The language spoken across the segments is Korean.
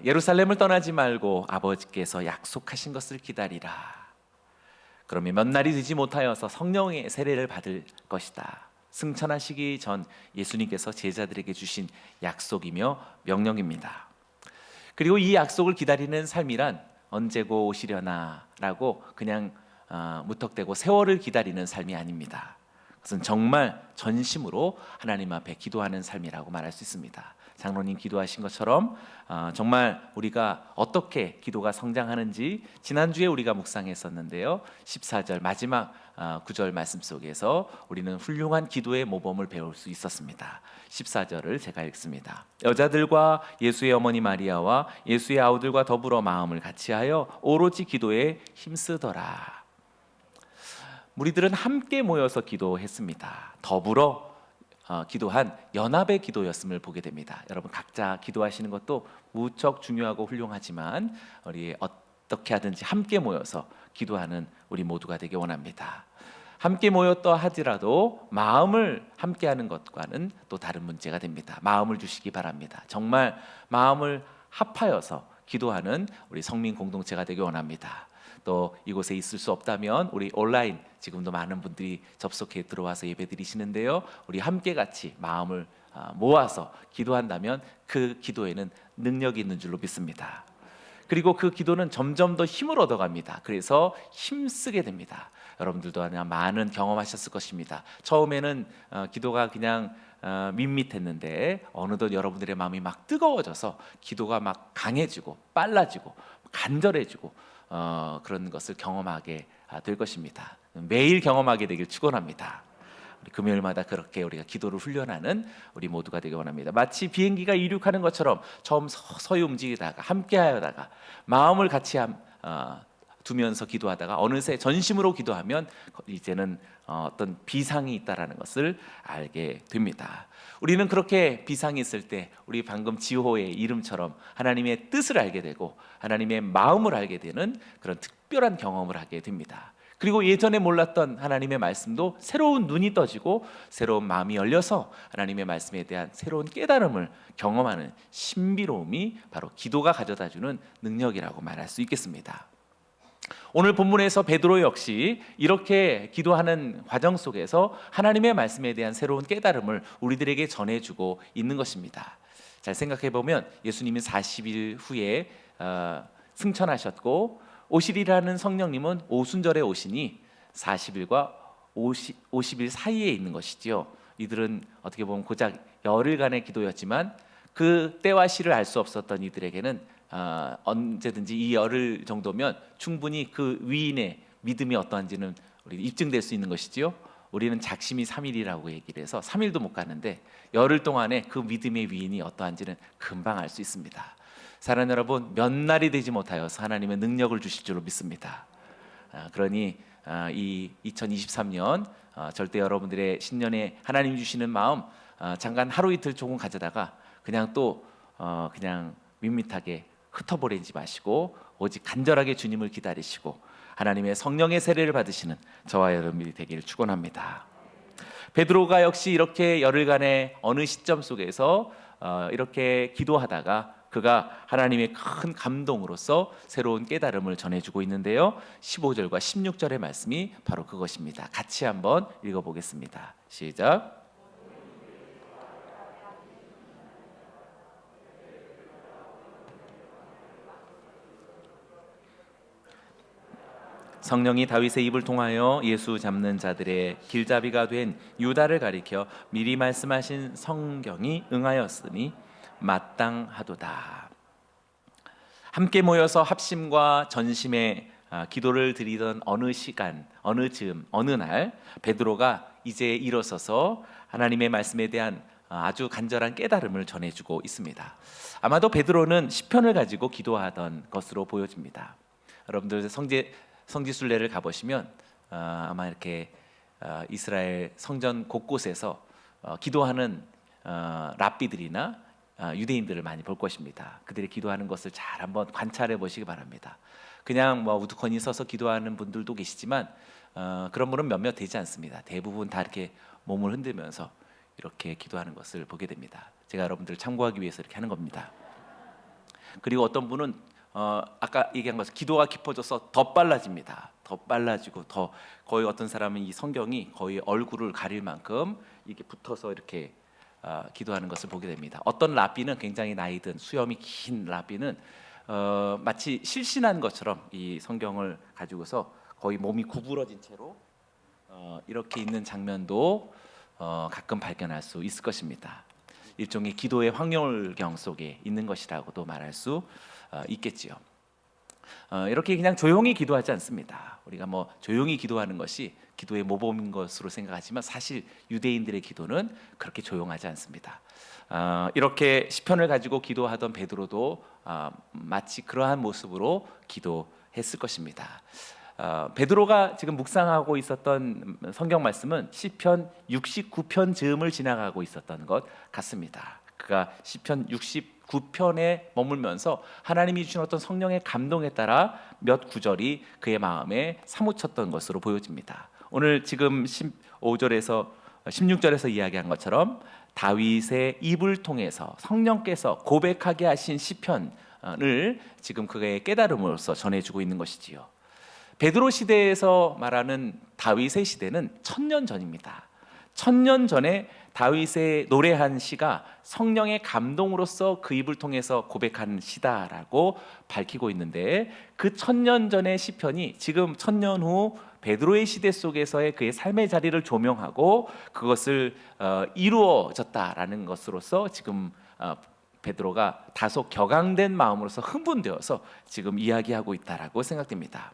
예루살렘을 떠나지 말고 아버지께서 약속하신 것을 기다리라. 그러면 몇 날이 되지 못하여서 성령의 세례를 받을 것이다. 승천하시기 전 예수님께서 제자들에게 주신 약속이며 명령입니다. 그리고 이 약속을 기다리는 삶이란 언제고 오시려나 라고 그냥 무턱대고 세월을 기다리는 삶이 아닙니다. 그것은 정말 전심으로 하나님 앞에 기도하는 삶이라고 말할 수 있습니다. 장로님 기도하신 것처럼 정말 우리가 어떻게 기도가 성장하는지 지난주에 우리가 묵상했었는데요. 14절 마지막 9절 말씀 속에서 우리는 훌륭한 기도의 모범을 배울 수 있었습니다. 14절을 제가 읽습니다. 여자들과 예수의 어머니 마리아와 예수의 아우들과 더불어 마음을 같이하여 오로지 기도에 힘쓰더라. 무리들은 함께 모여서 기도했습니다. 더불어 기도한 연합의 기도였음을 보게 됩니다. 여러분 각자 기도하시는 것도 무척 중요하고 훌륭하지만 우리 어떻게 하든지 함께 모여서 기도하는 우리 모두가 되기 원합니다. 함께 모였다 하더라도 마음을 함께하는 것과는 또 다른 문제가 됩니다. 마음을 주시기 바랍니다. 정말 마음을 합하여서 기도하는 우리 성민 공동체가 되기 원합니다. 또 이곳에 있을 수 없다면 우리 온라인 지금도 많은 분들이 접속해 들어와서 예배 드리시는데요. 우리 함께 같이 마음을 모아서 기도한다면 그 기도에는 능력이 있는 줄로 믿습니다. 그리고 그 기도는 점점 더 힘을 얻어갑니다. 그래서 힘쓰게 됩니다. 여러분들도 아마 많은 경험하셨을 것입니다. 처음에는 기도가 그냥 밋밋했는데 어느덧 여러분들의 마음이 막 뜨거워져서 기도가 막 강해지고 빨라지고 간절해지고 그런 것을 경험하게 될 것입니다. 매일 경험하게 되길 축원합니다. 금요일마다 그렇게 우리가 기도를 훈련하는 우리 모두가 되기 원합니다. 마치 비행기가 이륙하는 것처럼 처음 서서히 움직이다가 함께하여다가 마음을 같이 두면서 기도하다가 어느새 전심으로 기도하면 이제는 어떤 비상이 있다라는 것을 알게 됩니다. 우리는 그렇게 비상이 있을 때 우리 방금 지호의 이름처럼 하나님의 뜻을 알게 되고 하나님의 마음을 알게 되는 그런 특별한 경험을 하게 됩니다. 그리고 예전에 몰랐던 하나님의 말씀도 새로운 눈이 떠지고 새로운 마음이 열려서 하나님의 말씀에 대한 새로운 깨달음을 경험하는 신비로움이 바로 기도가 가져다주는 능력이라고 말할 수 있겠습니다. 오늘 본문에서 베드로 역시 이렇게 기도하는 과정 속에서 하나님의 말씀에 대한 새로운 깨달음을 우리들에게 전해주고 있는 것입니다. 잘 생각해 보면 예수님이 40일 후에 승천하셨고 오실이라는 성령님은 오순절에 오시니 40일과 50일 사이에 있는 것이지요. 이들은 어떻게 보면 고작 열흘간의 기도였지만 그 때와 시를 알 수 없었던 이들에게는 언제든지 이 열흘 정도면 충분히 그 위인의 믿음이 어떠한지는 우리 입증될 수 있는 것이지요. 우리는 작심이 3일이라고 얘기를 해서 3일도 못 가는데 열흘 동안에 그 믿음의 위인이 어떠한지는 금방 알 수 있습니다. 사랑하는 여러분, 몇 날이 되지 못하여서 하나님의 능력을 주실 줄로 믿습니다. 그러니 이 2023년 절대 여러분들의 신년에 하나님 주시는 마음 잠깐 하루 이틀 조금 가져다가 그냥 또 그냥 밋밋하게 흩어버리지 마시고 오직 간절하게 주님을 기다리시고 하나님의 성령의 세례를 받으시는 저와 여러분이 되기를 축원합니다. 베드로가 역시 이렇게 열흘간의 어느 시점 속에서 이렇게 기도하다가 그가 하나님의 큰 감동으로서 새로운 깨달음을 전해주고 있는데요. 15절과 16절의 말씀이 바로 그것입니다. 같이 한번 읽어보겠습니다. 시작. 성령이 다윗의 입을 통하여 예수 잡는 자들의 길잡이가 된 유다를 가리켜 미리 말씀하신 성경이 응하였으니 마땅하도다. 함께 모여서 합심과 전심의 기도를 드리던 어느 시간, 어느 즈음, 어느 날 베드로가 이제 일어서서 하나님의 말씀에 대한 아주 간절한 깨달음을 전해주고 있습니다. 아마도 베드로는 시편을 가지고 기도하던 것으로 보여집니다. 여러분들 성지순례를 가보시면 아마 이렇게 이스라엘 성전 곳곳에서 기도하는 랍비들이나 유대인들을 많이 볼 것입니다. 그들이 기도하는 것을 잘 한번 관찰해 보시기 바랍니다. 그냥 뭐 우두커니 서서 기도하는 분들도 계시지만 그런 분은 몇몇 되지 않습니다. 대부분 다 이렇게 몸을 흔들면서 이렇게 기도하는 것을 보게 됩니다. 제가 여러분들을 참고하기 위해서 이렇게 하는 겁니다. 그리고 어떤 분은 아까 얘기한 것처럼 기도가 깊어져서 더 빨라집니다. 더 빨라지고 더 거의 어떤 사람은 이 성경이 거의 얼굴을 가릴 만큼 이게 붙어서 이렇게 기도하는 것을 보게 됩니다. 어떤 랍비는 굉장히 나이 든 수염이 긴 랍비는 마치 실신한 것처럼 이 성경을 가지고서 거의 몸이 구부러진 채로 이렇게 있는 장면도 가끔 발견할 수 있을 것입니다. 일종의 기도의 확률경 속에 있는 것이라고도 말할 수 있겠지요. 이렇게 그냥 조용히 기도하지 않습니다. 우리가 뭐 조용히 기도하는 것이 기도의 모범인 것으로 생각하지만 사실 유대인들의 기도는 그렇게 조용하지 않습니다. 이렇게 시편을 가지고 기도하던 베드로도 마치 그러한 모습으로 기도했을 것입니다. 베드로가 지금 묵상하고 있었던 성경 말씀은 시편 69편 즈음을 지나가고 있었던 것 같습니다. 그가 시편 69편에 머물면서 하나님이 주신 어떤 성령의 감동에 따라 몇 구절이 그의 마음에 사무쳤던 것으로 보여집니다. 오늘 지금 15절에서 16절에서 이야기한 것처럼 다윗의 입을 통해서 성령께서 고백하게 하신 시편을 지금 그의 깨달음으로써 전해주고 있는 것이지요. 베드로 시대에서 말하는 다윗의 시대는 1000년 전입니다. 1000년 전에 다윗의 노래한 시가 성령의 감동으로서 그 입을 통해서 고백한 시다라고 밝히고 있는데, 그 1000년 전의 시편이 지금 1000년 후 베드로의 시대 속에서의 그의 삶의 자리를 조명하고 그것을 이루어졌다라는 것으로서 지금 베드로가 다소 격앙된 마음으로서 흥분되어서 지금 이야기하고 있다라고 생각됩니다.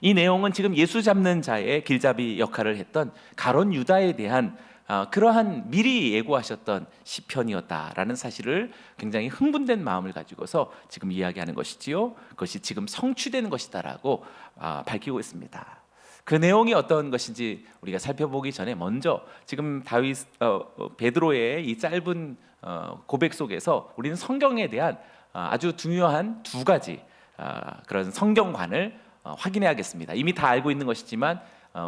이 내용은 지금 예수 잡는 자의 길잡이 역할을 했던 가룟 유다에 대한 그러한 미리 예고하셨던 시편이었다라는 사실을 굉장히 흥분된 마음을 가지고서 지금 이야기하는 것이지요. 그것이 지금 성취된 것이다라고 밝히고 있습니다. 그 내용이 어떤 것인지 우리가 살펴보기 전에 먼저 지금 베드로의 이 짧은 고백 속에서 우리는 성경에 대한 아주 중요한 두 가지 그런 성경관을 확인해야겠습니다. 이미 다 알고 있는 것이지만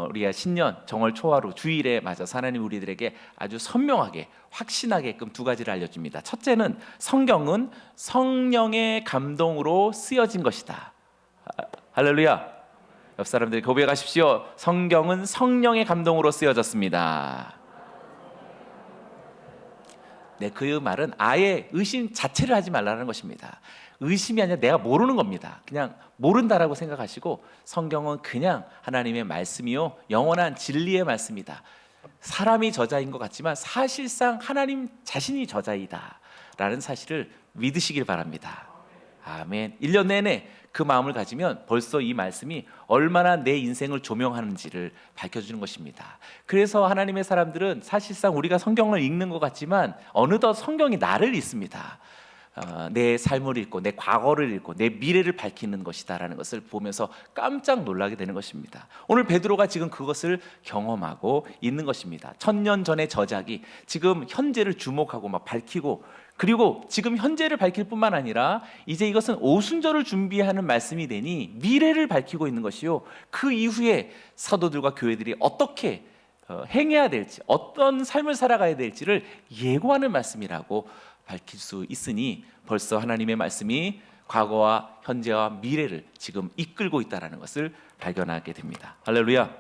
우리가 신년 정월 초하루 주일에 맞아서 하나님 우리들에게 아주 선명하게 확신하게끔 두 가지를 알려줍니다. 첫째는 성경은 성령의 감동으로 쓰여진 것이다. 할렐루야. 옆 사람들이 고백하십시오. 성경은 성령의 감동으로 쓰여졌습니다. 네, 그 말은 아예 의심 자체를 하지 말라는 것입니다. 의심이 아니라 내가 모르는 겁니다. 그냥 모른다라고 생각하시고 성경은 그냥 하나님의 말씀이요 영원한 진리의 말씀이다. 사람이 저자인 것 같지만 사실상 하나님 자신이 저자이다 라는 사실을 믿으시길 바랍니다. 아멘. 1년 내내 그 마음을 가지면 벌써 이 말씀이 얼마나 내 인생을 조명하는지를 밝혀주는 것입니다. 그래서 하나님의 사람들은 사실상 우리가 성경을 읽는 것 같지만 어느덧 성경이 나를 읽습니다. 내 삶을 읽고 내 과거를 읽고 내 미래를 밝히는 것이다라는 것을 보면서 깜짝 놀라게 되는 것입니다. 오늘 베드로가 지금 그것을 경험하고 있는 것입니다. 1000년 전의 저작이 지금 현재를 주목하고 막 밝히고, 그리고 지금 현재를 밝힐 뿐만 아니라 이제 이것은 오순절을 준비하는 말씀이 되니 미래를 밝히고 있는 것이요, 그 이후에 사도들과 교회들이 어떻게 행해야 될지, 어떤 삶을 살아가야 될지를 예고하는 말씀이라고 밝힐 수 있으니 벌써 하나님의 말씀이 과거와 현재와 미래를 지금 이끌고 있다는 것을 발견하게 됩니다. 할렐루야.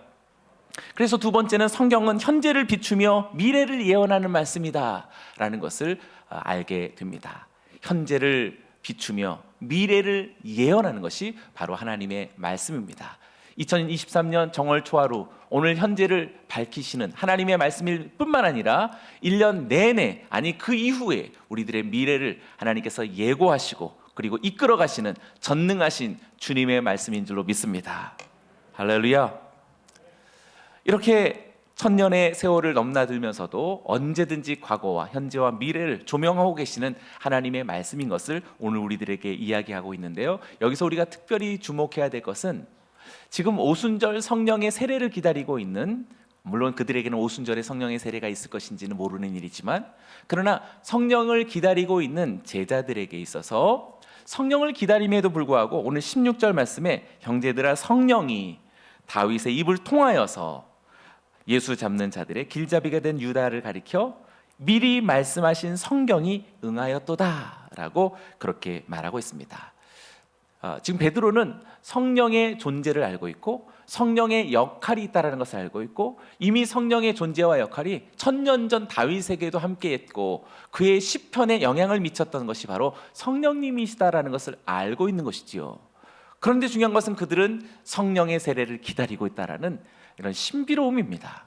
그래서 두 번째는 성경은 현재를 비추며 미래를 예언하는 말씀이다 라는 것을 알게 됩니다. 현재를 비추며 미래를 예언하는 것이 바로 하나님의 말씀입니다. 2023년 정월 초하루 오늘 현재를 밝히시는 하나님의 말씀일 뿐만 아니라 1년 내내, 아니 그 이후에 우리들의 미래를 하나님께서 예고하시고 그리고 이끌어 가시는 전능하신 주님의 말씀인 줄로 믿습니다. 할렐루야. 이렇게 1000년의 세월을 넘나들면서도 언제든지 과거와 현재와 미래를 조명하고 계시는 하나님의 말씀인 것을 오늘 우리들에게 이야기하고 있는데요, 여기서 우리가 특별히 주목해야 될 것은 지금 오순절 성령의 세례를 기다리고 있는, 물론 그들에게는 오순절에 성령의 세례가 있을 것인지는 모르는 일이지만, 그러나 성령을 기다리고 있는 제자들에게 있어서 성령을 기다림에도 불구하고 오늘 16절 말씀에 형제들아 성령이 다윗의 입을 통하여서 예수 잡는 자들의 길잡이가 된 유다를 가리켜 미리 말씀하신 성경이 응하였도다 라고 그렇게 말하고 있습니다. 지금 베드로는 성령의 존재를 알고 있고 성령의 역할이 있다는 것을 알고 있고 이미 성령의 존재와 역할이 천년 전 다윗에게도 함께했고 그의 시편에 영향을 미쳤던 것이 바로 성령님이시다라는 것을 알고 있는 것이지요. 그런데 중요한 것은 그들은 성령의 세례를 기다리고 있다라는 이런 신비로움입니다.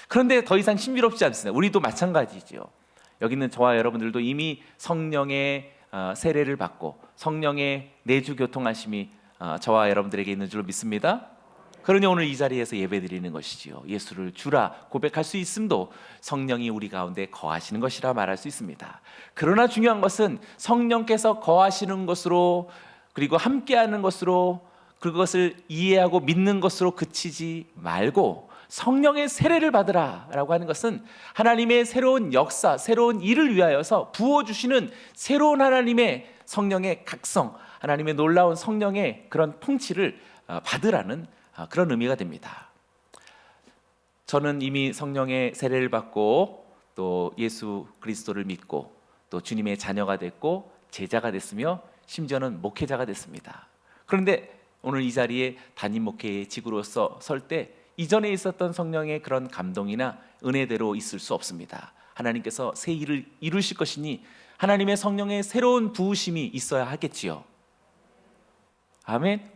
그런데 더 이상 신비롭지 않습니다. 우리도 마찬가지지요. 여기 있는 저와 여러분들도 이미 성령의 세례를 받고 성령의 내주 교통하심이 저와 여러분들에게 있는 줄 믿습니다. 그러니 오늘 이 자리에서 예배드리는 것이지요. 예수를 주라 고백할 수 있음도 성령이 우리 가운데 거하시는 것이라 말할 수 있습니다. 그러나 중요한 것은 성령께서 거하시는 것으로 그리고 함께하는 것으로 그것을 이해하고 믿는 것으로 그치지 말고 성령의 세례를 받으라 라고 하는 것은 하나님의 새로운 역사, 새로운 일을 위하여서 부어주시는 새로운 하나님의 성령의 각성, 하나님의 놀라운 성령의 그런 통치를 받으라는 그런 의미가 됩니다. 저는 이미 성령의 세례를 받고 또 예수 그리스도를 믿고 또 주님의 자녀가 됐고 제자가 됐으며 심지어는 목회자가 됐습니다. 그런데 오늘 이 자리에 담임 목회의 직으로서 설 때 이전에 있었던 성령의 그런 감동이나 은혜대로 있을 수 없습니다. 하나님께서 새 일을 이루실 것이니 하나님의 성령의 새로운 부으심이 있어야 하겠지요. 아멘.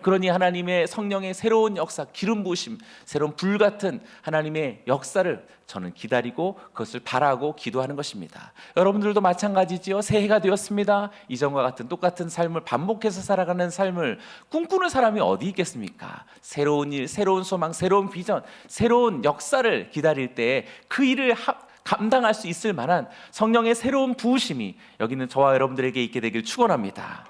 그러니 하나님의 성령의 새로운 역사, 기름 부으심, 새로운 불같은 하나님의 역사를 저는 기다리고 그것을 바라고 기도하는 것입니다. 여러분들도 마찬가지지요. 새해가 되었습니다. 이전과 같은 똑같은 삶을 반복해서 살아가는 삶을 꿈꾸는 사람이 어디 있겠습니까? 새로운 일, 새로운 소망, 새로운 비전, 새로운 역사를 기다릴 때 그 일을 감당할 수 있을 만한 성령의 새로운 부으심이 여기 있는 저와 여러분들에게 있게 되길 축원합니다.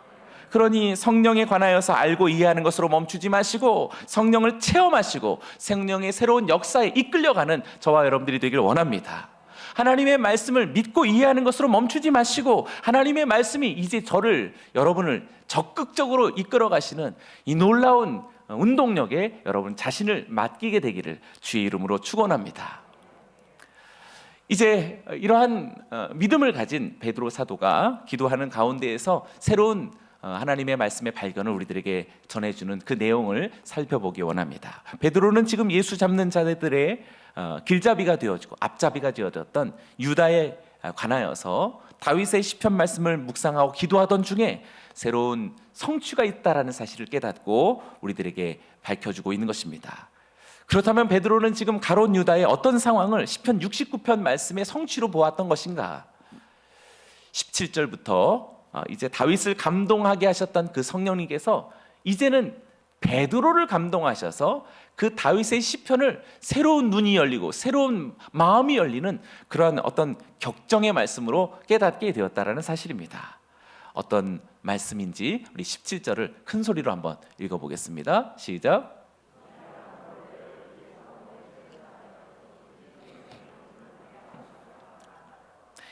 그러니 성령에 관하여서 알고 이해하는 것으로 멈추지 마시고 성령을 체험하시고 성령의 새로운 역사에 이끌려가는 저와 여러분들이 되길 원합니다. 하나님의 말씀을 믿고 이해하는 것으로 멈추지 마시고 하나님의 말씀이 이제 여러분을 적극적으로 이끌어 가시는 이 놀라운 운동력에 여러분 자신을 맡기게 되기를 주의 이름으로 축원합니다. 이제 이러한 믿음을 가진 베드로 사도가 기도하는 가운데에서 새로운 하나님의 말씀의 발견을 우리들에게 전해주는 그 내용을 살펴보기 원합니다. 베드로는 지금 예수 잡는 자들의 길잡이가 되어지고 앞잡이가 되어졌던 유다에 관하여서 다윗의 시편 말씀을 묵상하고 기도하던 중에 새로운 성취가 있다라는 사실을 깨닫고 우리들에게 밝혀주고 있는 것입니다. 그렇다면 베드로는 지금 가롯 유다의 어떤 상황을 시편 69편 말씀의 성취로 보았던 것인가? 17절부터 이제 다윗을 감동하게 하셨던 그 성령님께서 이제는 베드로를 감동하셔서 그 다윗의 시편을 새로운 눈이 열리고 새로운 마음이 열리는 그러한 어떤 격정의 말씀으로 깨닫게 되었다라는 사실입니다. 어떤 말씀인지 우리 17절을 큰 소리로 한번 읽어보겠습니다. 시작.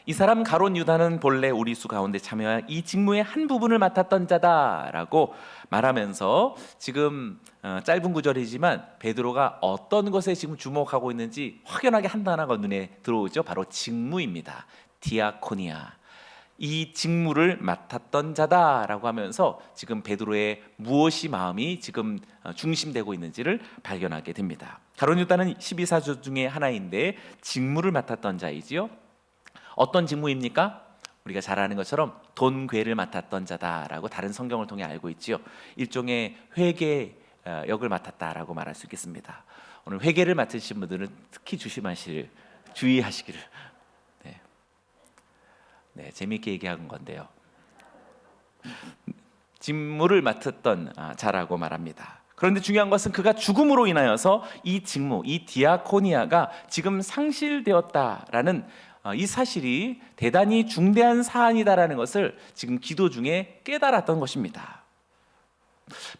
이 사람 가롯 유다는 본래 우리 수 가운데 참여한 이 직무의 한 부분을 맡았던 자다라고 말하면서 지금 짧은 구절이지만 베드로가 어떤 것에 지금 주목하고 있는지 확연하게 한 단어가 눈에 들어오죠. 바로 직무입니다. 디아코니아. 이 직무를 맡았던 자다라고 하면서 지금 베드로의 무엇이 마음이 지금 중심되고 있는지를 발견하게 됩니다. 가롯 유다는 12사도 중에 하나인데 직무를 맡았던 자이지요. 어떤 직무입니까? 우리가 잘 아는 것처럼 돈궤를 맡았던 자다라고 다른 성경을 통해 알고 있지요. 일종의 회계 역을 맡았다라고 말할 수 있겠습니다. 오늘 회계를 맡으신 분들은 특히 주의하시기를. 네, 재미있게 얘기한 건데요. 직무를 맡았던 자라고 말합니다. 그런데 중요한 것은 그가 죽음으로 인하여서 이 직무, 이 디아코니아가 지금 상실되었다라는 이 사실이 대단히 중대한 사안이다라는 것을 지금 기도 중에 깨달았던 것입니다.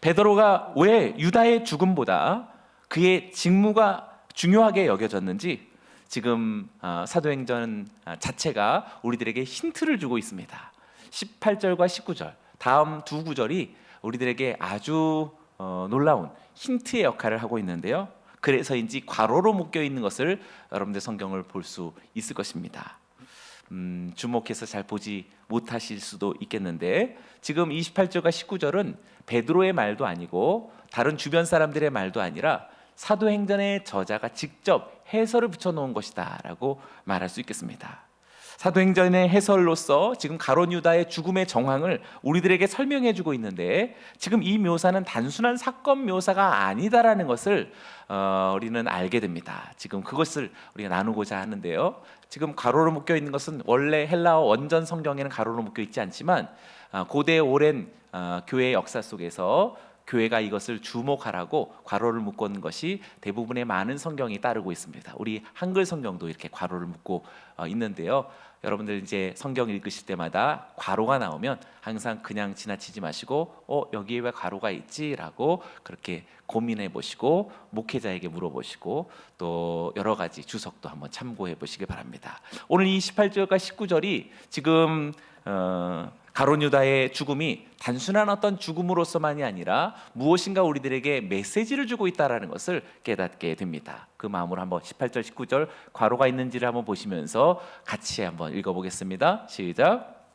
베드로가 왜 유다의 죽음보다 그의 직무가 중요하게 여겨졌는지 지금 사도행전 자체가 우리들에게 힌트를 주고 있습니다. 18절과 19절 다음 두 구절이 우리들에게 아주 놀라운 힌트의 역할을 하고 있는데요. 그래서인지 괄호로 묶여 있는 것을 여러분들 성경을 볼 수 있을 것입니다. 주목해서 잘 보지 못하실 수도 있겠는데, 지금 28절과 19절은 베드로의 말도 아니고 다른 주변 사람들의 말도 아니라 사도행전의 저자가 직접 해설을 붙여놓은 것이다 라고 말할 수 있겠습니다. 사도행전의 해설로서 지금 가룟 유다의 죽음의 정황을 우리들에게 설명해주고 있는데, 지금 이 묘사는 단순한 사건 묘사가 아니다라는 것을 우리는 알게 됩니다. 지금 그것을 우리가 나누고자 하는데요. 지금 가로로 묶여 있는 것은 원래 헬라어 원전 성경에는 가로로 묶여 있지 않지만 고대 오랜 교회 역사 속에서 교회가 이것을 주목하라고 괄호를 묶은 것이 대부분의 많은 성경이 따르고 있습니다. 우리 한글 성경도 이렇게 괄호를 묶고 있는데요. 여러분들 이제 성경 읽으실 때마다 괄호가 나오면 항상 그냥 지나치지 마시고 여기에 왜 괄호가 있지라고 그렇게 고민해 보시고 목회자에게 물어보시고 또 여러 가지 주석도 한번 참고해 보시기 바랍니다. 오늘 이 18절과 19절이 지금 가룟 유다의 죽음이 단순한 어떤 죽음으로서만이 아니라 무엇인가 우리들에게 메시지를 주고 있다는 것을 깨닫게 됩니다. 그 마음으로 한번 18절 19절 괄호가 있는지를 한번 보시면서 같이 한번 읽어보겠습니다. 시작.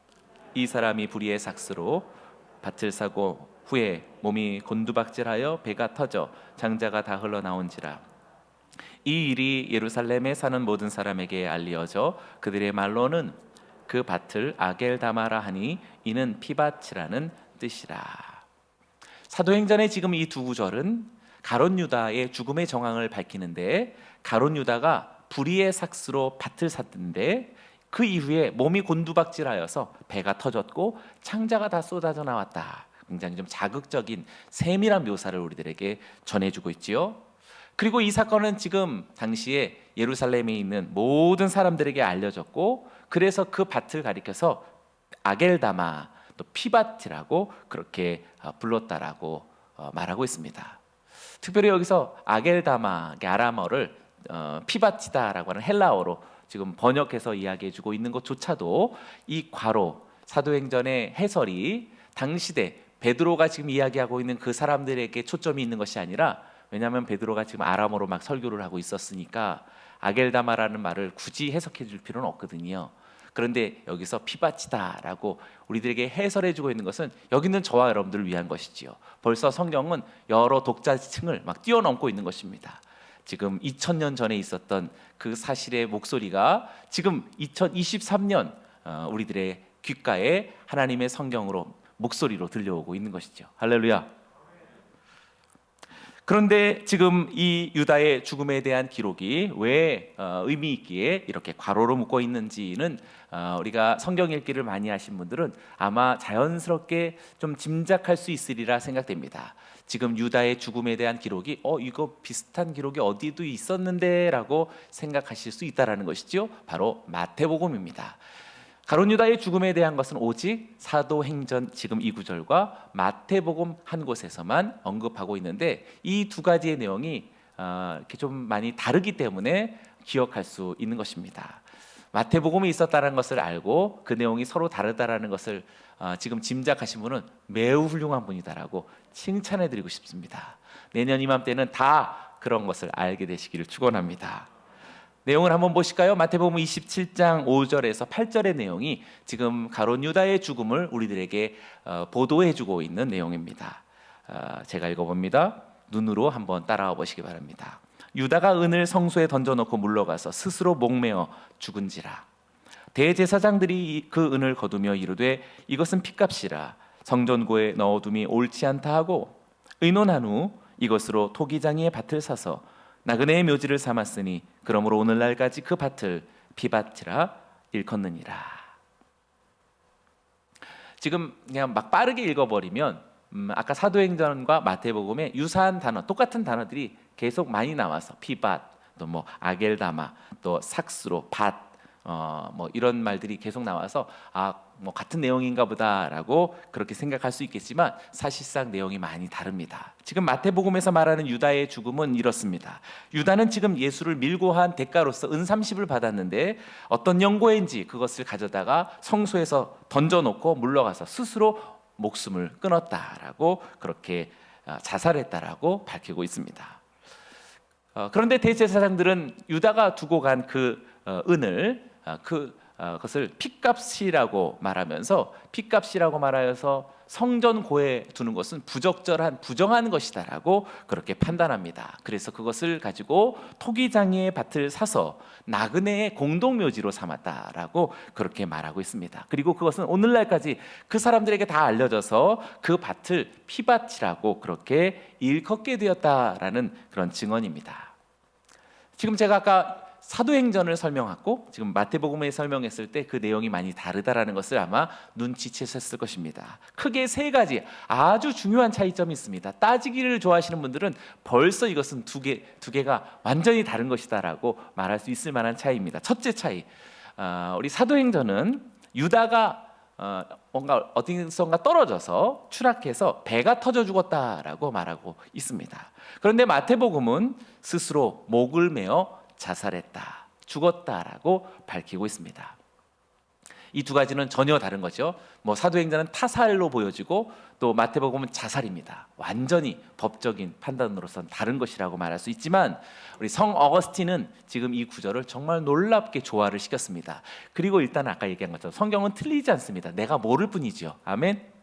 이 사람이 불의의 삭스로 밭을 사고 후에 몸이 곤두박질하여 배가 터져 장자가 다 흘러나온지라. 이 일이 예루살렘에 사는 모든 사람에게 알리어져 그들의 말로는 그 밭을 아겔다마라 하니 이는 피밭이라는 뜻이라. 사도행전의 지금 이 두 구절은 가룟 유다의 죽음의 정황을 밝히는데, 가룟 유다가 불의의 삭스로 밭을 샀는데 그 이후에 몸이 곤두박질하여서 배가 터졌고 창자가 다 쏟아져 나왔다. 굉장히 좀 자극적인 세밀한 묘사를 우리들에게 전해주고 있지요. 그리고 이 사건은 지금 당시에 예루살렘에 있는 모든 사람들에게 알려졌고, 그래서 그 밭을 가리켜서 아겔다마 또 피밭이라고 그렇게 불렀다라고 말하고 있습니다. 특별히 여기서 아겔다마 아람어를 피밭이다라고 하는 헬라어로 지금 번역해서 이야기해주고 있는 것조차도 이 괄호 사도행전의 해설이 당시대 베드로가 지금 이야기하고 있는 그 사람들에게 초점이 있는 것이 아니라, 왜냐하면 베드로가 지금 아람어로 막 설교를 하고 있었으니까 아겔다마라는 말을 굳이 해석해 줄 필요는 없거든요. 그런데 여기서 피밭이다라고 우리들에게 해설해주고 있는 것은 여기 있는 저와 여러분들을 위한 것이지요. 벌써 성경은 여러 독자층을 막 뛰어넘고 있는 것입니다. 지금 2000년 전에 있었던 그 사실의 목소리가 지금 2023년 우리들의 귓가에 하나님의 성경으로 목소리로 들려오고 있는 것이죠. 할렐루야. 그런데 지금 이 유다의 죽음에 대한 기록이 왜 의미 있기에 이렇게 괄호로 묶어 있는지는 우리가 성경 읽기를 많이 하신 분들은 아마 자연스럽게 좀 짐작할 수 있으리라 생각됩니다. 지금 유다의 죽음에 대한 기록이 이거 비슷한 기록이 어디도 있었는데 라고 생각하실 수 있다는 것이죠. 바로 마태복음입니다. 가룟 유다의 죽음에 대한 것은 오직 사도행전 지금 이 구절과 마태복음 한 곳에서만 언급하고 있는데, 이 두 가지의 내용이 이렇게 좀 많이 다르기 때문에 기억할 수 있는 것입니다. 마태복음이 있었다는 것을 알고 그 내용이 서로 다르다라는 것을 지금 짐작하신 분은 매우 훌륭한 분이다라고 칭찬해드리고 싶습니다. 내년 이맘때는 다 그런 것을 알게 되시기를 축원합니다. 내용을 한번 보실까요? 마태복음 27장 5절에서 8절의 내용이 지금 가룟 유다의 죽음을 우리들에게 보도해주고 있는 내용입니다. 제가 읽어봅니다. 눈으로 한번 따라와 보시기 바랍니다. 유다가 은을 성소에 던져놓고 물러가서 스스로 목매어 죽은지라. 대제사장들이 그 은을 거두며 이르되 이것은 핏값이라 성전고에 넣어둠이 옳지 않다 하고 의논한 후 이것으로 토기장이의 밭을 사서 나그네의 묘지를 삼았으니 그러므로 오늘날까지 그 밭을 피밭이라 일컫느니라. 지금 그냥 막 빠르게 읽어버리면 아까 사도행전과 마태복음에 유사한 단어, 똑같은 단어들이 계속 많이 나와서 피밭, 또 뭐 아겔다마, 또 삭스로 밭, 뭐 이런 말들이 계속 나와서 뭐 같은 내용인가 보다라고 그렇게 생각할 수 있겠지만 사실상 내용이 많이 다릅니다. 지금 마태복음에서 말하는 유다의 죽음은 이렇습니다. 유다는 지금 예수를 밀고 한 대가로서 은 30을 받았는데 어떤 연고인지 그것을 가져다가 성소에서 던져놓고 물러가서 스스로 목숨을 끊었다라고 그렇게 자살했다라고 밝히고 있습니다. 그런데 대제사장들은 유다가 두고 간 그 은을 그 그것을 핏값이라고 말하여서 성전고에 두는 것은 부정한 것이다라고 그렇게 판단합니다. 그래서 그것을 가지고 토기장이의 밭을 사서 나그네의 공동묘지로 삼았다라고 그렇게 말하고 있습니다. 그리고 그것은 오늘날까지 그 사람들에게 다 알려져서 그 밭을 피밭이라고 그렇게 일컫게 되었다라는 그런 증언입니다. 지금 제가 아까 사도행전을 설명하고 지금 마태복음에 설명했을 때 그 내용이 많이 다르다라는 것을 아마 눈치채셨을 것입니다. 크게 세 가지 아주 중요한 차이점이 있습니다. 따지기를 좋아하시는 분들은 벌써 이것은 두 개가 완전히 다른 것이다라고 말할 수 있을 만한 차이입니다. 첫째 차이, 우리 사도행전은 유다가 뭔가 어디선가 떨어져서 추락해서 배가 터져 죽었다라고 말하고 있습니다. 그런데 마태복음은 스스로 목을 메어 자살했다, 죽었다라고 밝히고 있습니다. 이 두 가지는 전혀 다른 거죠. 사도행전은 타살로 보여지고 또 마태복음은 자살입니다. 완전히 법적인 판단으로서는 다른 것이라고 말할 수 있지만 우리 성 어거스틴은 지금 이 구절을 정말 놀랍게 조화를 시켰습니다. 그리고 일단 아까 얘기한 것처럼 성경은 틀리지 않습니다. 내가 모를 뿐이죠. 아멘.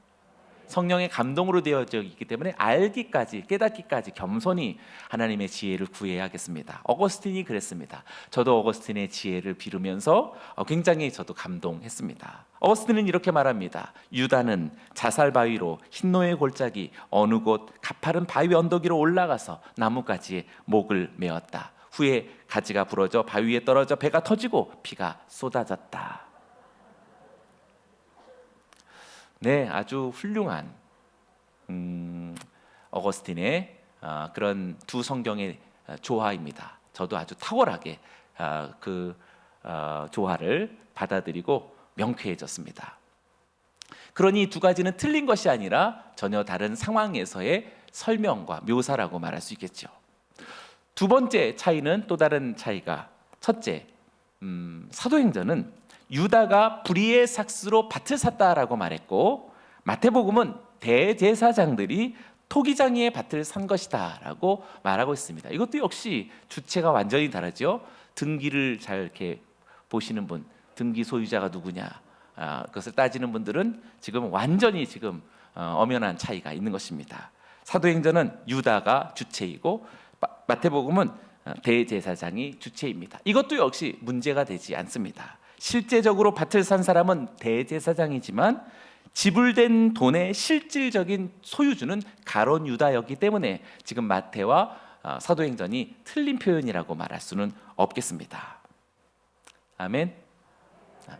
성령의 감동으로 되어져 있기 때문에 알기까지, 깨닫기까지 겸손히 하나님의 지혜를 구해야겠습니다. 어거스틴이 그랬습니다. 저도 어거스틴의 지혜를 빌으면서 굉장히 저도 감동했습니다. 어거스틴은 이렇게 말합니다. 유다는 자살 바위로 흰노의 골짜기 어느 곳 가파른 바위 언덕 위로 올라가서 나뭇가지에 목을 메었다. 후에 가지가 부러져 바위 위에 떨어져 배가 터지고 피가 쏟아졌다. 네, 아주 훌륭한 어거스틴의 그런 두 성경의 조화입니다. 저도 아주 탁월하게 그 조화를 받아들이고 명쾌해졌습니다. 그러니 두 가지는 틀린 것이 아니라 전혀 다른 상황에서의 설명과 묘사라고 말할 수 있겠죠. 두 번째 차이는 또 다른 차이가, 첫째, 사도행전은 유다가 불의의 삭스로 밭을 샀다라고 말했고 마태복음은 대제사장들이 토기장이의 밭을 산 것이다라고 말하고 있습니다. 이것도 역시 주체가 완전히 다르죠. 등기를 잘 이렇게 보시는 분, 등기 소유자가 누구냐, 그것을 따지는 분들은 지금 완전히 엄연한 차이가 있는 것입니다. 사도행전은 유다가 주체이고 마태복음은 대제사장이 주체입니다. 이것도 역시 문제가 되지 않습니다. 실제적으로 밭을 산 사람은 대제사장이지만 지불된 돈의 실질적인 소유주는 가론 유다였기 때문에 지금 마태와 사도행전이 틀린 표현이라고 말할 수는 없겠습니다. 아멘. 아멘.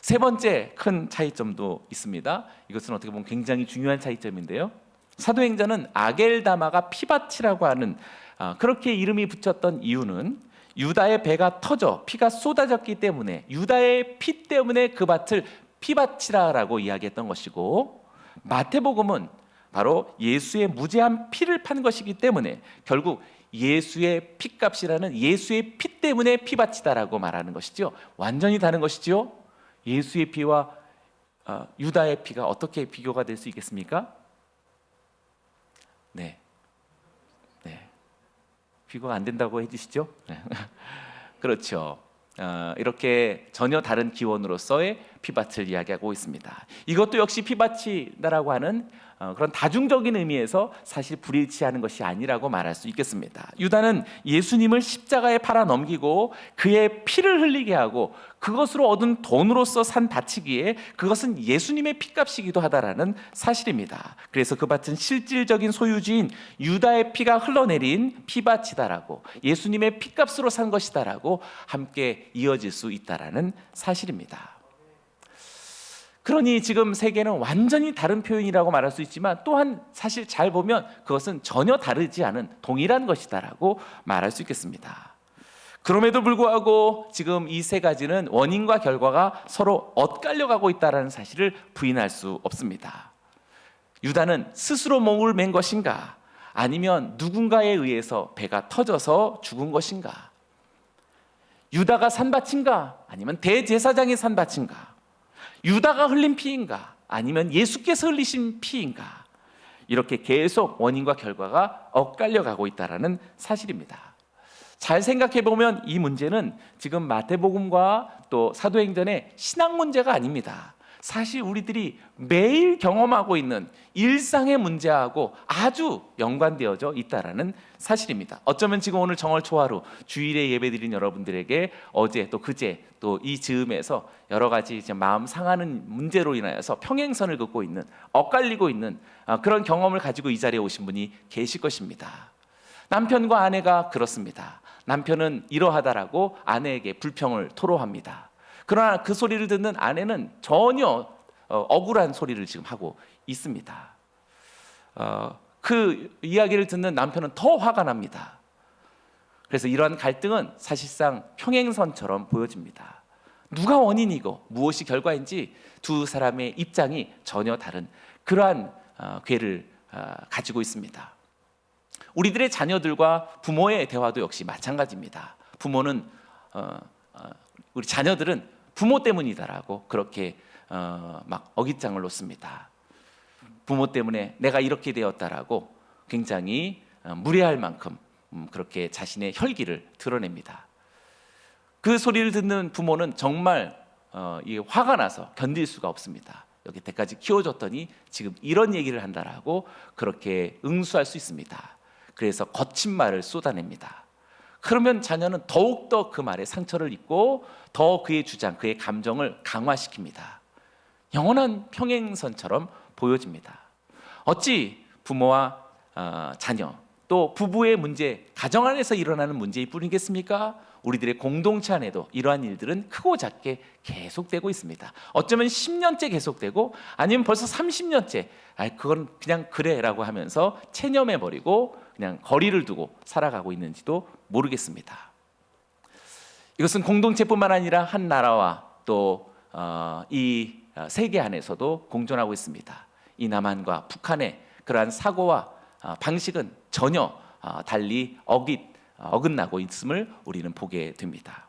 세 번째 큰 차이점도 있습니다. 이것은 어떻게 보면 굉장히 중요한 차이점인데요. 사도행전은 아겔다마가 피밭이라고 하는 그렇게 이름이 붙였던 이유는 유다의 배가 터져 피가 쏟아졌기 때문에 유다의 피 때문에 그 밭을 피밭이라고 이야기했던 것이고 마태복음은 바로 예수의 무죄한 피를 판 것이기 때문에 결국 예수의 피값이라는 예수의 피 때문에 피밭이다라고 말하는 것이죠. 완전히 다른 것이죠. 예수의 피와 유다의 피가 어떻게 비교가 될 수 있겠습니까? 네. 비교가 안 된다고 해주시죠? 그렇죠. 이렇게 전혀 다른 기원으로서의 피밭을 이야기하고 있습니다. 이것도 역시 피밭이다라고 하는 그런 다중적인 의미에서 사실 불일치하는 것이 아니라고 말할 수 있겠습니다. 유다는 예수님을 십자가에 팔아 넘기고 그의 피를 흘리게 하고 그것으로 얻은 돈으로서 산 밭이기에 그것은 예수님의 피값이기도 하다라는 사실입니다. 그래서 그 밭은 실질적인 소유주인 유다의 피가 흘러내린 피밭이다라고 예수님의 피값으로 산 것이다라고 함께 이어질 수 있다라는 사실입니다. 그러니 지금 세 개는 완전히 다른 표현이라고 말할 수 있지만 또한 사실 잘 보면 그것은 전혀 다르지 않은 동일한 것이다라고 말할 수 있겠습니다. 그럼에도 불구하고 지금 이 세 가지는 원인과 결과가 서로 엇갈려 가고 있다는 사실을 부인할 수 없습니다. 유다는 스스로 목을 맨 것인가 아니면 누군가에 의해서 배가 터져서 죽은 것인가? 유다가 산 밭인가 아니면 대제사장이 산 밭인가? 유다가 흘린 피인가 아니면 예수께서 흘리신 피인가? 이렇게 계속 원인과 결과가 엇갈려 가고 있다는 사실입니다. 잘 생각해 보면 이 문제는 지금 마태복음과 또 사도행전의 신앙 문제가 아닙니다. 사실 우리들이 매일 경험하고 있는 일상의 문제하고 아주 연관되어져 있다라는 사실입니다. 어쩌면 지금 오늘 정월 초하루 주일에 예배드린 여러분들에게 어제 또 그제 또 이 즈음에서 여러 가지 이제 마음 상하는 문제로 인하여서 평행선을 긋고 있는, 엇갈리고 있는 그런 경험을 가지고 이 자리에 오신 분이 계실 것입니다. 남편과 아내가 그렇습니다. 남편은 이러하다라고 아내에게 불평을 토로합니다. 그러나 그 소리를 듣는 아내는 전혀 억울한 소리를 지금 하고 있습니다. 그 이야기를 듣는 남편은 더 화가 납니다. 그래서 이러한 갈등은 사실상 평행선처럼 보여집니다. 누가 원인이고 무엇이 결과인지 두 사람의 입장이 전혀 다른 그러한 궤를 가지고 있습니다. 우리들의 자녀들과 부모의 대화도 역시 마찬가지입니다. 부모는 우리 자녀들은 부모 때문이다라고 그렇게 막 어깃장을 놓습니다. 부모 때문에 내가 이렇게 되었다라고 굉장히 무례할 만큼 그렇게 자신의 혈기를 드러냅니다. 그 소리를 듣는 부모는 정말 이게 화가 나서 견딜 수가 없습니다. 여기까지 키워줬더니 지금 이런 얘기를 한다라고 그렇게 응수할 수 있습니다. 그래서 거친 말을 쏟아냅니다. 그러면 자녀는 더욱더 그 말에 상처를 입고 더 그의 주장, 그의 감정을 강화시킵니다. 영원한 평행선처럼 보여집니다. 어찌 부모와 자녀, 또 부부의 문제, 가정 안에서 일어나는 문제일 뿐이겠습니까? 우리들의 공동체 안에도 이러한 일들은 크고 작게 계속되고 있습니다. 어쩌면 10년째 계속되고 아니면 벌써 30년째 그건 그냥 그래라고 하면서 체념해버리고 그냥 거리를 두고 살아가고 있는지도 모르겠습니다. 이것은 공동체뿐만 아니라 한 나라와 또 이 세계 안에서도 공존하고 있습니다. 이 남한과 북한의 그러한 사고와 방식은 전혀 달리 어긋나고 있음을 우리는 보게 됩니다.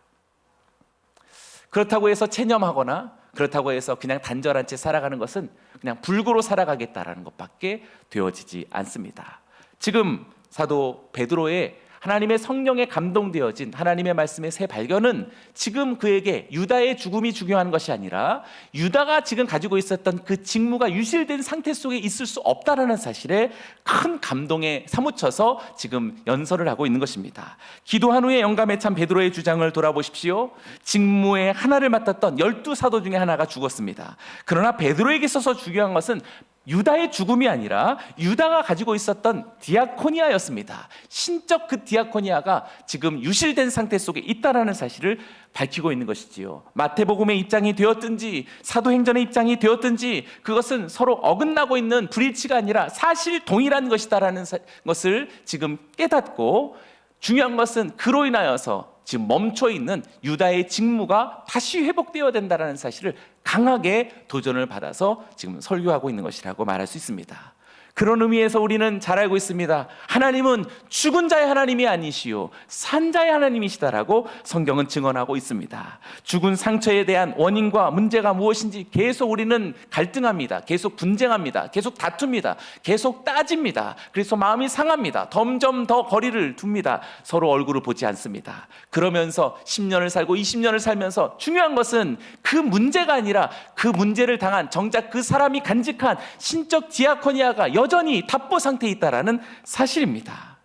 그렇다고 해서 체념하거나 그렇다고 해서 그냥 단절한 채 살아가는 것은 그냥 불구로 살아가겠다라는 것밖에 되어지지 않습니다. 지금 사도 베드로의 하나님의 성령에 감동되어진 하나님의 말씀의 새 발견은 지금 그에게 유다의 죽음이 중요한 것이 아니라 유다가 지금 가지고 있었던 그 직무가 유실된 상태 속에 있을 수 없다라는 사실에 큰 감동에 사무쳐서 지금 연설을 하고 있는 것입니다. 기도한 후에 영감에 찬 베드로의 주장을 돌아보십시오. 직무의 하나를 맡았던 12사도 중에 하나가 죽었습니다. 그러나 베드로에게 있어서 중요한 것은 유다의 죽음이 아니라 유다가 가지고 있었던 디아코니아였습니다. 신적 그 디아코니아가 지금 유실된 상태 속에 있다라는 사실을 밝히고 있는 것이지요. 마태복음의 입장이 되었든지 사도행전의 입장이 되었든지 그것은 서로 어긋나고 있는 불일치가 아니라 사실 동일한 것이다라는 것을 지금 깨닫고, 중요한 것은 그로 인하여서 지금 멈춰 있는 유다의 직무가 다시 회복되어야 된다는 사실을 강하게 도전을 받아서 지금 설교하고 있는 것이라고 말할 수 있습니다. 그런 의미에서 우리는 잘 알고 있습니다. 하나님은 죽은 자의 하나님이 아니시오 산 자의 하나님이시다라고 성경은 증언하고 있습니다. 죽은 상처에 대한 원인과 문제가 무엇인지 계속 우리는 갈등합니다. 계속 분쟁합니다. 계속 다툽니다. 계속 따집니다. 그래서 마음이 상합니다. 점점 더 거리를 둡니다. 서로 얼굴을 보지 않습니다. 그러면서 10년을 살고 20년을 살면서 중요한 것은 그 문제가 아니라 그 문제를 당한 정작 그 사람이 간직한 신적 디아코니아가 여전히 답보 상태에 있다라는 사실입니다.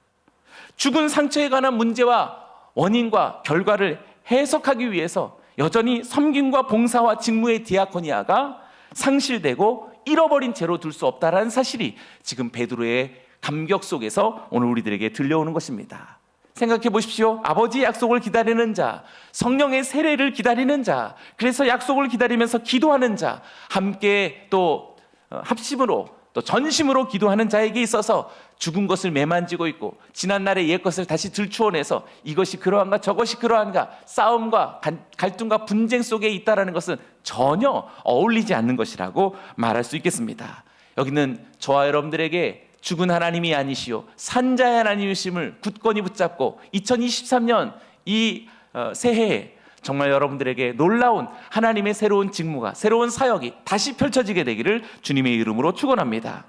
죽은 상처에 관한 문제와 원인과 결과를 해석하기 위해서 여전히 섬김과 봉사와 직무의 디아코니아가 상실되고 잃어버린 채로 둘 수 없다라는 사실이 지금 베드로의 감격 속에서 오늘 우리들에게 들려오는 것입니다. 생각해 보십시오. 아버지의 약속을 기다리는 자, 성령의 세례를 기다리는 자, 그래서 약속을 기다리면서 기도하는 자, 함께 또 합심으로 또 전심으로 기도하는 자에게 있어서 죽은 것을 매만지고 있고 지난날의 옛 것을 다시 들추어내서 이것이 그러한가 저것이 그러한가 싸움과 갈등과 분쟁 속에 있다는 것은 전혀 어울리지 않는 것이라고 말할 수 있겠습니다. 여기는 저와 여러분들에게 죽은 하나님이 아니시오 산자의 하나님이심을 굳건히 붙잡고 2023년 이 새해에 정말 여러분들에게 놀라운 하나님의 새로운 직무가, 새로운 사역이 다시 펼쳐지게 되기를 주님의 이름으로 축원합니다.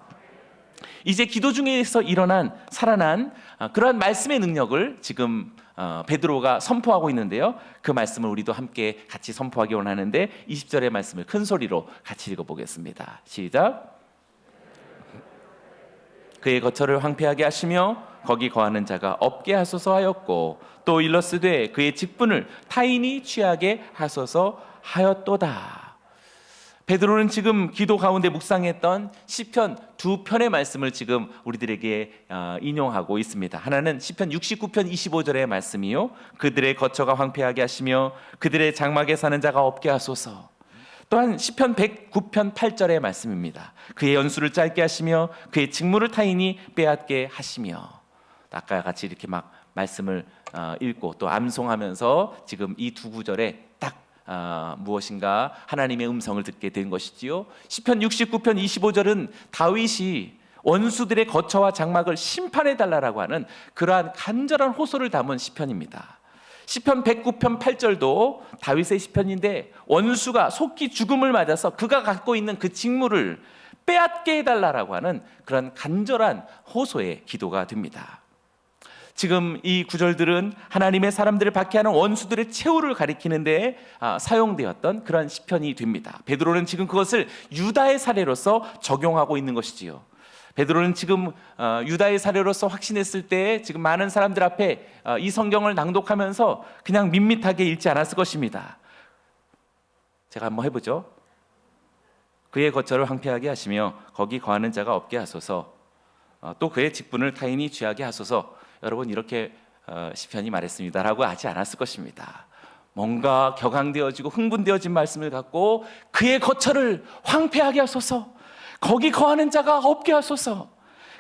이제 기도 중에서 살아난 그러한 말씀의 능력을 지금 베드로가 선포하고 있는데요. 그 말씀을 우리도 함께 같이 선포하기 원하는데 20절의 말씀을 큰 소리로 같이 읽어보겠습니다. 시작. 그의 거처를 황폐하게 하시며 거기 거하는 자가 없게 하소서 하였고 또 일러스되 그의 직분을 타인이 취하게 하소서 하였도다. 베드로는 지금 기도 가운데 묵상했던 시편 두 편의 말씀을 지금 우리들에게 인용하고 있습니다. 하나는 시편 69편 25절의 말씀이요, 그들의 거처가 황폐하게 하시며 그들의 장막에 사는 자가 없게 하소서. 또한 시편 109편 8절의 말씀입니다. 그의 연수를 짧게 하시며 그의 직무를 타인이 빼앗게 하시며. 아까 같이 이렇게 막 말씀을 읽고 또 암송하면서 지금 이 두 구절에 딱 무엇인가 하나님의 음성을 듣게 된 것이지요. 시편 69편 25절은 다윗이 원수들의 거처와 장막을 심판해 달라라고 하는 그러한 간절한 호소를 담은 시편입니다. 시편 109편 8절도 다윗의 시편인데 원수가 속히 죽음을 맞아서 그가 갖고 있는 그 직무를 빼앗게 해달라라고 하는 그런 간절한 호소의 기도가 됩니다. 지금 이 구절들은 하나님의 사람들을 박해하는 원수들의 최후를 가리키는데 사용되었던 그런 시편이 됩니다. 베드로는 지금 그것을 유다의 사례로서 적용하고 있는 것이지요. 베드로는 지금 유다의 사례로서 확신했을 때 지금 많은 사람들 앞에 이 성경을 낭독하면서 그냥 밋밋하게 읽지 않았을 것입니다. 제가 한번 해보죠. 그의 거처를 황폐하게 하시며 거기 거하는 자가 없게 하소서. 또 그의 직분을 타인이 취하게 하소서. 여러분 이렇게 시편이 말했습니다라고 하지 않았을 것입니다. 뭔가 격앙되어지고 흥분되어진 말씀을 갖고 그의 거처를 황폐하게 하소서, 거기 거하는 자가 없게 하소서,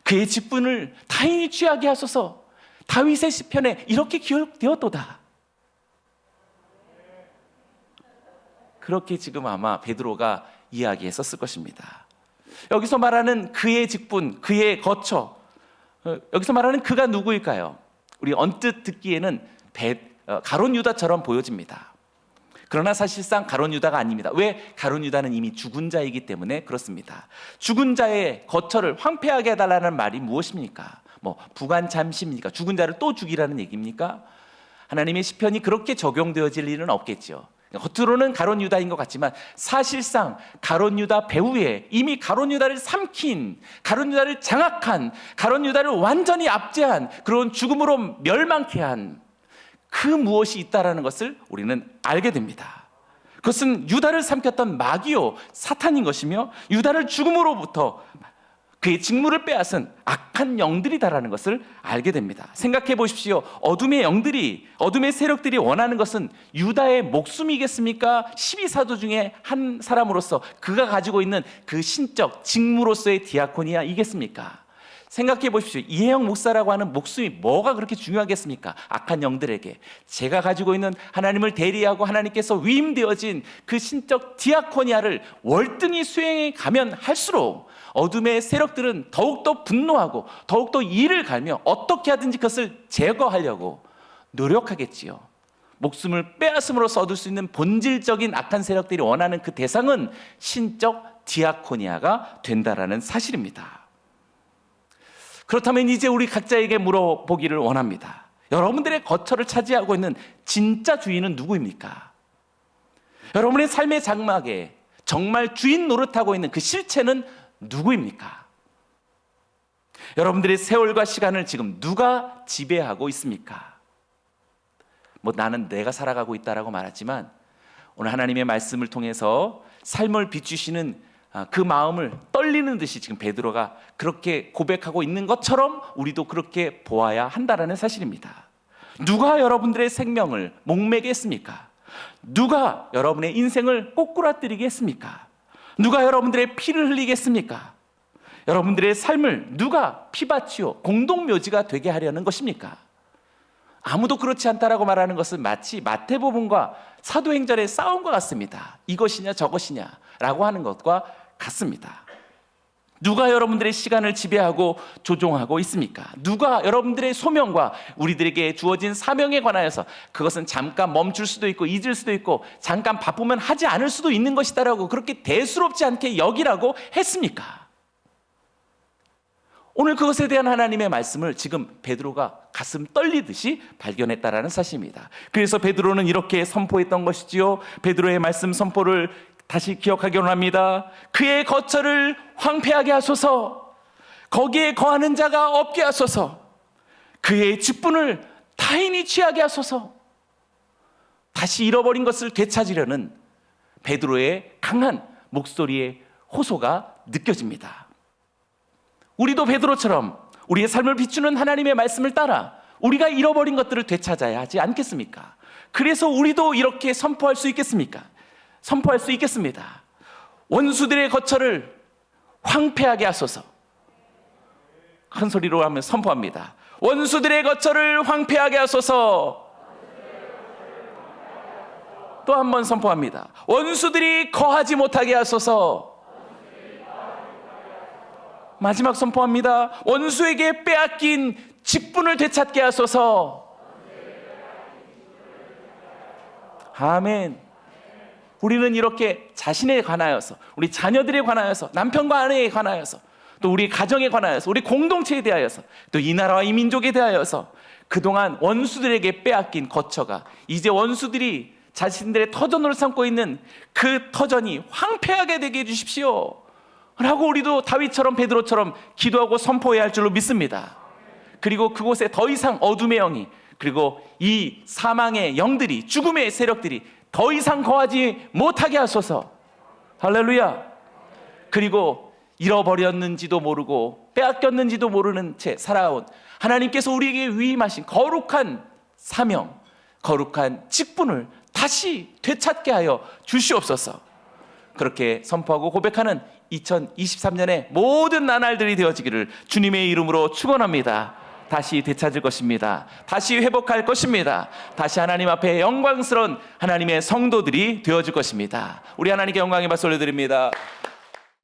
그의 직분을 타인이 취하게 하소서. 다윗의 시편에 이렇게 기록되었도다. 그렇게 지금 아마 베드로가 이야기했었을 것입니다. 여기서 말하는 그의 직분, 그의 거처, 여기서 말하는 그가 누구일까요? 우리 언뜻 듣기에는 가룟 유다처럼 보여집니다. 그러나 사실상 가룟 유다가 아닙니다. 왜? 가룟 유다는 이미 죽은 자이기 때문에 그렇습니다. 죽은 자의 거처를 황폐하게 해달라는 말이 무엇입니까? 부관 잠시입니까? 죽은 자를 또 죽이라는 얘기입니까? 하나님의 시편이 그렇게 적용되어질 일은 없겠죠. 겉으로는 가룟 유다인 것 같지만 사실상 가룟 유다 배후에 이미 가룟 유다를 삼킨, 가룟 유다를 장악한, 가룟 유다를 완전히 압제한, 그런 죽음으로 멸망케 한 그 무엇이 있다라는 것을 우리는 알게 됩니다. 그것은 유다를 삼켰던 마귀요 사탄인 것이며 유다를 죽음으로부터 그의 직무를 빼앗은 악한 영들이다라는 것을 알게 됩니다. 생각해 보십시오. 어둠의 영들이, 어둠의 세력들이 원하는 것은 유다의 목숨이겠습니까? 12사도 중에 한 사람으로서 그가 가지고 있는 그 신적 직무로서의 디아코니아이겠습니까? 생각해 보십시오. 이혜영 목사라고 하는 목숨이 뭐가 그렇게 중요하겠습니까? 악한 영들에게. 제가 가지고 있는 하나님을 대리하고 하나님께서 위임되어진 그 신적 디아코니아를 월등히 수행해 가면 할수록 어둠의 세력들은 더욱더 분노하고 더욱더 이를 갈며 어떻게 하든지 그것을 제거하려고 노력하겠지요. 목숨을 빼앗음으로써 얻을 수 있는 본질적인 악한 세력들이 원하는 그 대상은 신적 디아코니아가 된다라는 사실입니다. 그렇다면 이제 우리 각자에게 물어보기를 원합니다. 여러분들의 거처를 차지하고 있는 진짜 주인은 누구입니까? 여러분의 삶의 장막에 정말 주인 노릇하고 있는 그 실체는 누구입니까? 여러분들의 세월과 시간을 지금 누가 지배하고 있습니까? 나는 내가 살아가고 있다라고 말하지만 오늘 하나님의 말씀을 통해서 삶을 비추시는 그 마음을 떨리는 듯이 지금 베드로가 그렇게 고백하고 있는 것처럼 우리도 그렇게 보아야 한다라는 사실입니다. 누가 여러분들의 생명을 목매게 했습니까? 누가 여러분의 인생을 꼬꾸라뜨리게 했습니까? 누가 여러분들의 피를 흘리게 했습니까? 여러분들의 삶을 누가 피바치오 공동묘지가 되게 하려는 것입니까? 아무도 그렇지 않다라고 말하는 것은 마치 마태복음과 사도행전의 싸움과 같습니다. 이것이냐 저것이냐 라고 하는 것과 같습니다. 누가 여러분들의 시간을 지배하고 조종하고 있습니까? 누가 여러분들의 소명과 우리들에게 주어진 사명에 관하여서 그것은 잠깐 멈출 수도 있고 잊을 수도 있고 잠깐 바쁘면 하지 않을 수도 있는 것이다라고 그렇게 대수롭지 않게 여기라고 했습니까? 오늘 그것에 대한 하나님의 말씀을 지금 베드로가 가슴 떨리듯이 발견했다라는 사실입니다. 그래서 베드로는 이렇게 선포했던 것이지요. 베드로의 말씀 선포를 다시 기억하기 원합니다. 그의 거처를 황폐하게 하소서, 거기에 거하는 자가 없게 하소서, 그의 직분을 타인이 취하게 하소서. 다시 잃어버린 것을 되찾으려는 베드로의 강한 목소리의 호소가 느껴집니다. 우리도 베드로처럼 우리의 삶을 비추는 하나님의 말씀을 따라 우리가 잃어버린 것들을 되찾아야 하지 않겠습니까? 그래서 우리도 이렇게 선포할 수 있겠습니까? 선포할 수 있겠습니다. 원수들의 거처를 황폐하게 하소서. 큰 소리로 하면 선포합니다. 원수들의 거처를 황폐하게 하소서. 또 한 번 선포합니다. 원수들이 거하지 못하게 하소서. 마지막 선포합니다. 원수에게 빼앗긴 직분을 되찾게 하소서. 아멘. 우리는 이렇게 자신에 관하여서, 우리 자녀들에 관하여서, 남편과 아내에 관하여서, 또 우리 가정에 관하여서, 우리 공동체에 대하여서, 또 이 나라와 이 민족에 대하여서 그동안 원수들에게 빼앗긴 거처가 이제 원수들이 자신들의 터전으로 삼고 있는 그 터전이 황폐하게 되게 해주십시오 라고 우리도 다윗처럼 베드로처럼 기도하고 선포해야 할 줄로 믿습니다. 그리고 그곳에 더 이상 어둠의 영이, 그리고 이 사망의 영들이, 죽음의 세력들이 더 이상 거하지 못하게 하소서. 할렐루야. 그리고 잃어버렸는지도 모르고 빼앗겼는지도 모르는 채 살아온 하나님께서 우리에게 위임하신 거룩한 사명, 거룩한 직분을 다시 되찾게 하여 주시옵소서. 그렇게 선포하고 고백하는 2023년의 모든 나날들이 되어지기를 주님의 이름으로 축원합니다. 다시 되찾을 것입니다. 다시 회복할 것입니다. 다시 하나님 앞에 영광스러운 하나님의 성도들이 되어질 것입니다. 우리 하나님께 영광의 박수 올려드립니다.